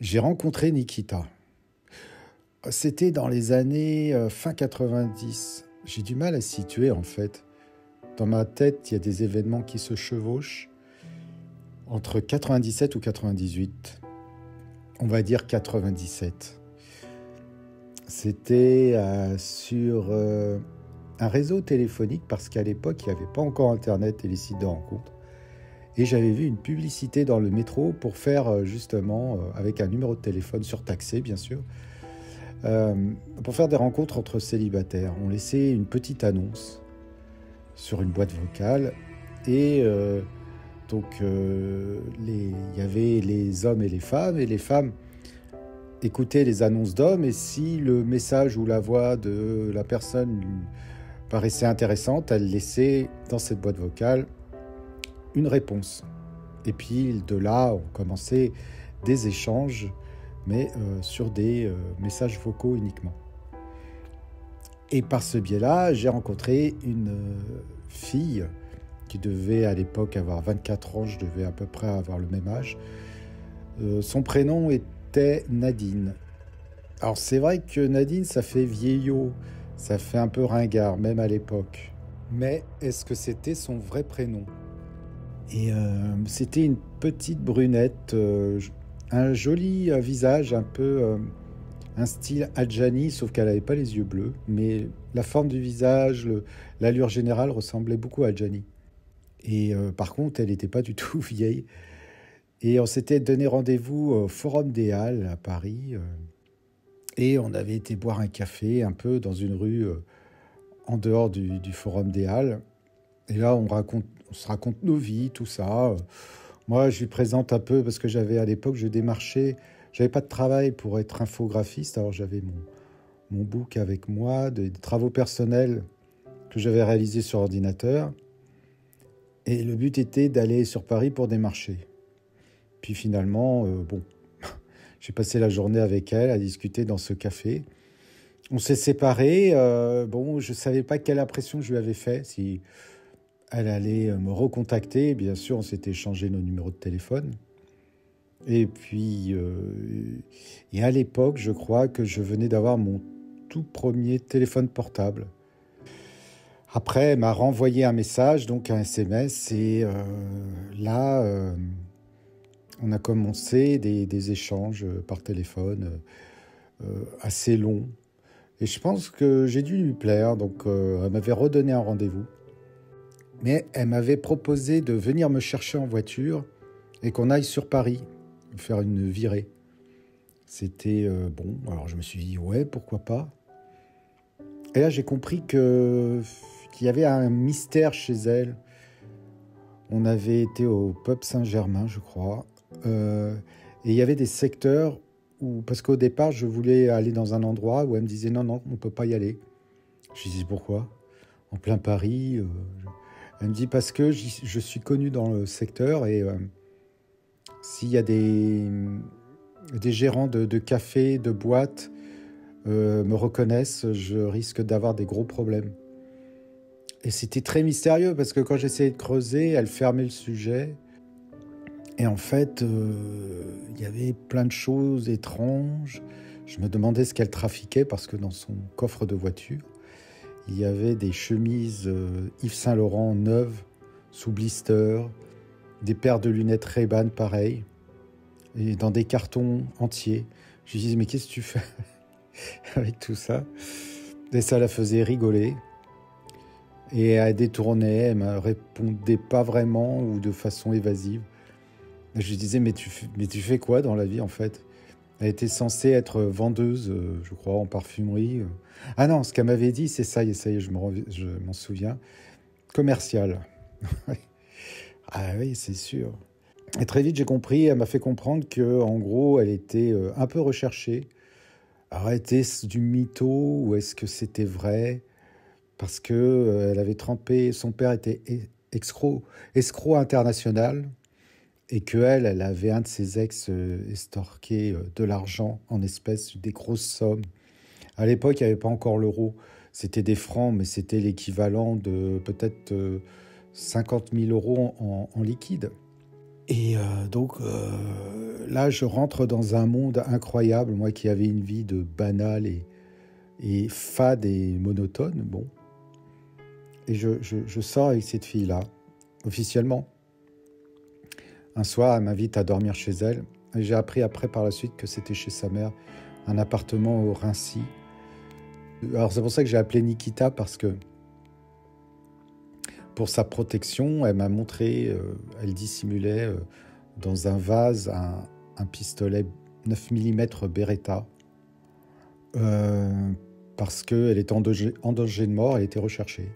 J'ai rencontré Nikita. C'était dans les années fin 90. J'ai du mal à situer en fait. Dans ma tête, il y a des événements qui se chevauchent entre 97 ou 98. On va dire 97. C'était sur un réseau téléphonique parce qu'à l'époque, il n'y avait pas encore Internet et les sites de rencontres. Et j'avais vu une publicité dans le métro pour faire justement, avec un numéro de téléphone surtaxé bien sûr, pour faire des rencontres entre célibataires. On laissait une petite annonce sur une boîte vocale et il y avait les hommes et les femmes écoutaient les annonces d'hommes et si le message ou la voix de la personne lui paraissait intéressante, elle laissait dans cette boîte vocale une réponse. Et puis de là, on commençait des échanges, mais sur des messages vocaux uniquement. Et par ce biais-là, j'ai rencontré une fille qui devait à l'époque avoir 24 ans, je devais à peu près avoir le même âge. Son prénom était Nadine. Alors c'est vrai que Nadine, ça fait vieillot, ça fait un peu ringard, même à l'époque. Mais est-ce que c'était son vrai prénom ? Et c'était une petite brunette, un joli visage, un peu un style Adjani, sauf qu'elle n'avait pas les yeux bleus. Mais la forme du visage, l'allure générale ressemblait beaucoup à Adjani. Et par contre, elle n'était pas du tout vieille. Et on s'était donné rendez-vous au Forum des Halles à Paris. Et on avait été boire un café un peu dans une rue en dehors du Forum des Halles. Et là, on se raconte nos vies, tout ça. Moi, je lui présente un peu, parce que à l'époque, je démarchais, j'avais pas de travail pour être infographiste, alors j'avais mon book avec moi, des travaux personnels que j'avais réalisés sur ordinateur. Et le but était d'aller sur Paris pour démarcher. Puis finalement, j'ai passé la journée avec elle à discuter dans ce café. On s'est séparés. Je savais pas quelle impression je lui avais fait, si elle allait me recontacter. Bien sûr, on s'était échangé nos numéros de téléphone. Et puis, et à l'époque, je crois que je venais d'avoir mon tout premier téléphone portable. Après, elle m'a renvoyé un message, donc un SMS, et là, on a commencé des échanges par téléphone assez longs. Et je pense que j'ai dû lui plaire, donc elle m'avait redonné un rendez-vous. Mais elle m'avait proposé de venir me chercher en voiture et qu'on aille sur Paris, faire une virée. C'était alors je me suis dit, ouais, pourquoi pas. Et là, j'ai compris qu'il y avait un mystère chez elle. On avait été au pub Saint-Germain, je crois. Et il y avait des secteurs où, parce qu'au départ, je voulais aller dans un endroit où elle me disait, non, on ne peut pas y aller. Je lui dis, pourquoi ? En plein Paris. Elle me dit, parce que je suis connu dans le secteur et s'il y a des gérants de cafés, de boîtes me reconnaissent, je risque d'avoir des gros problèmes. Et c'était très mystérieux parce que quand j'essayais de creuser, elle fermait le sujet. Et en fait, il y avait plein de choses étranges. Je me demandais ce qu'elle trafiquait parce que dans son coffre de voiture, il y avait des chemises Yves Saint Laurent neuves, sous blister, des paires de lunettes Ray-Ban pareilles, et dans des cartons entiers. Je lui disais, mais qu'est-ce que tu fais avec tout ça ? Et ça la faisait rigoler. Et elle détournait, elle ne me répondait pas vraiment ou de façon évasive. Et je lui disais, mais tu fais quoi dans la vie en fait ? Elle était censée être vendeuse, je crois, en parfumerie. Ah non, ce qu'elle m'avait dit, c'est ça y est, je m'en souviens. Commercial. Ah oui, c'est sûr. Et très vite, j'ai compris, elle m'a fait comprendre qu'en gros, elle était un peu recherchée. Alors, était-ce du mytho ou est-ce que c'était vrai ? Parce que elle avait trempé, son père était escroc international. Et qu'elle avait un de ses ex estorqué de l'argent en espèces, des grosses sommes. À l'époque, il n'y avait pas encore l'euro. C'était des francs, mais c'était l'équivalent de peut-être 50 000 euros en liquide. Et donc là, je rentre dans un monde incroyable, moi qui avais une vie de banale et fade et monotone. Bon, et je sors avec cette fille-là, officiellement. Un soir, elle m'invite à dormir chez elle. Et j'ai appris après par la suite que c'était chez sa mère, un appartement au Rincy. Alors c'est pour ça que j'ai appelé Nikita, parce que pour sa protection, elle m'a montré, elle dissimulait dans un vase un pistolet 9 mm Beretta, euh, parce qu'elle était en danger de mort, elle était recherchée.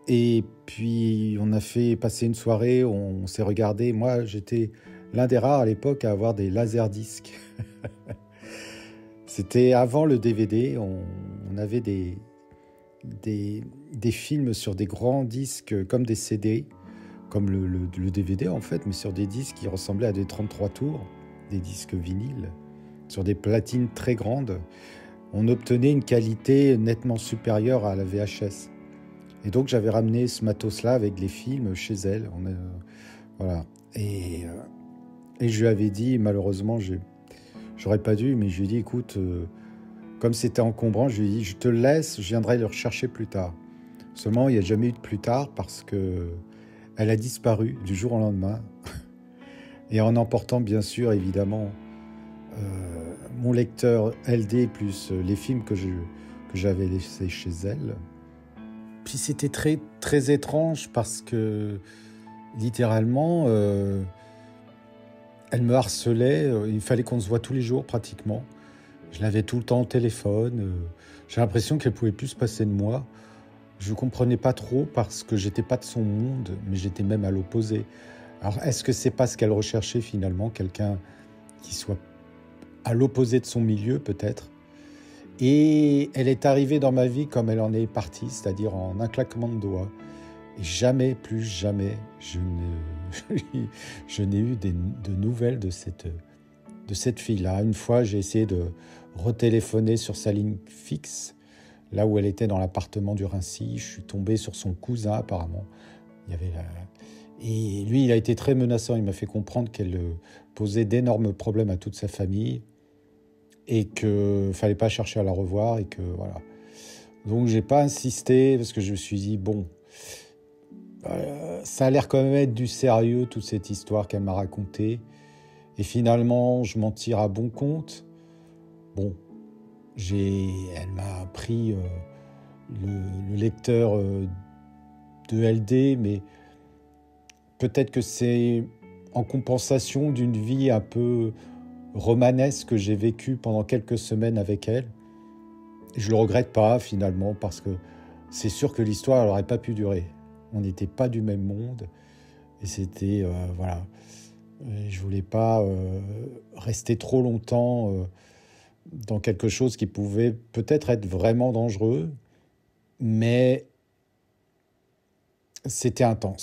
Et puis on a fait passer une soirée, on s'est regardé. Moi, j'étais l'un des rares à l'époque à avoir des laserdiscs. C'était avant le DVD, on avait des films sur des grands disques comme des CD, comme le DVD en fait, mais sur des disques qui ressemblaient à des 33 tours, des disques vinyles, sur des platines très grandes. On obtenait une qualité nettement supérieure à la VHS. Et donc j'avais ramené ce matos-là avec les films chez elle. Voilà. Et je lui avais dit, malheureusement, j'aurais pas dû, mais je lui ai dit, écoute, comme c'était encombrant, je lui ai dit, je te le laisse, je viendrai le rechercher plus tard. Seulement, il n'y a jamais eu de plus tard parce que elle a disparu du jour au lendemain. Et en emportant, bien sûr, évidemment, mon lecteur LD plus les films que j'avais laissés chez elle. Puis c'était très, très étrange parce que, littéralement, elle me harcelait. Il fallait qu'on se voit tous les jours, pratiquement. Je l'avais tout le temps au téléphone. J'ai l'impression qu'elle pouvait plus se passer de moi. Je ne comprenais pas trop parce que j'étais pas de son monde, mais j'étais même à l'opposé. Alors, est-ce que c'est pas ce qu'elle recherchait finalement, quelqu'un qui soit à l'opposé de son milieu, peut-être? Et elle est arrivée dans ma vie comme elle en est partie, c'est-à-dire en un claquement de doigts. Et jamais, plus jamais, je n'ai eu de nouvelles de cette fille-là. Une fois, j'ai essayé de retéléphoner sur sa ligne fixe, là où elle était dans l'appartement du Rincy. Je suis tombé sur son cousin, apparemment. Et lui, il a été très menaçant. Il m'a fait comprendre qu'elle posait d'énormes problèmes à toute sa famille et qu'il ne fallait pas chercher à la revoir. Et que voilà. Donc, j'ai pas insisté parce que je me suis dit, bon, ça a l'air quand même être du sérieux, toute cette histoire qu'elle m'a racontée. Et finalement, je m'en tire à bon compte. Bon, elle m'a pris le lecteur de LD, mais peut-être que c'est en compensation d'une vie un peu romanesque que j'ai vécue pendant quelques semaines avec elle. Et je le regrette pas finalement, parce que c'est sûr que l'histoire n'aurait pas pu durer. On n'était pas du même monde et c'était voilà. Et je voulais pas rester trop longtemps dans quelque chose qui pouvait peut-être être vraiment dangereux, mais c'était intense.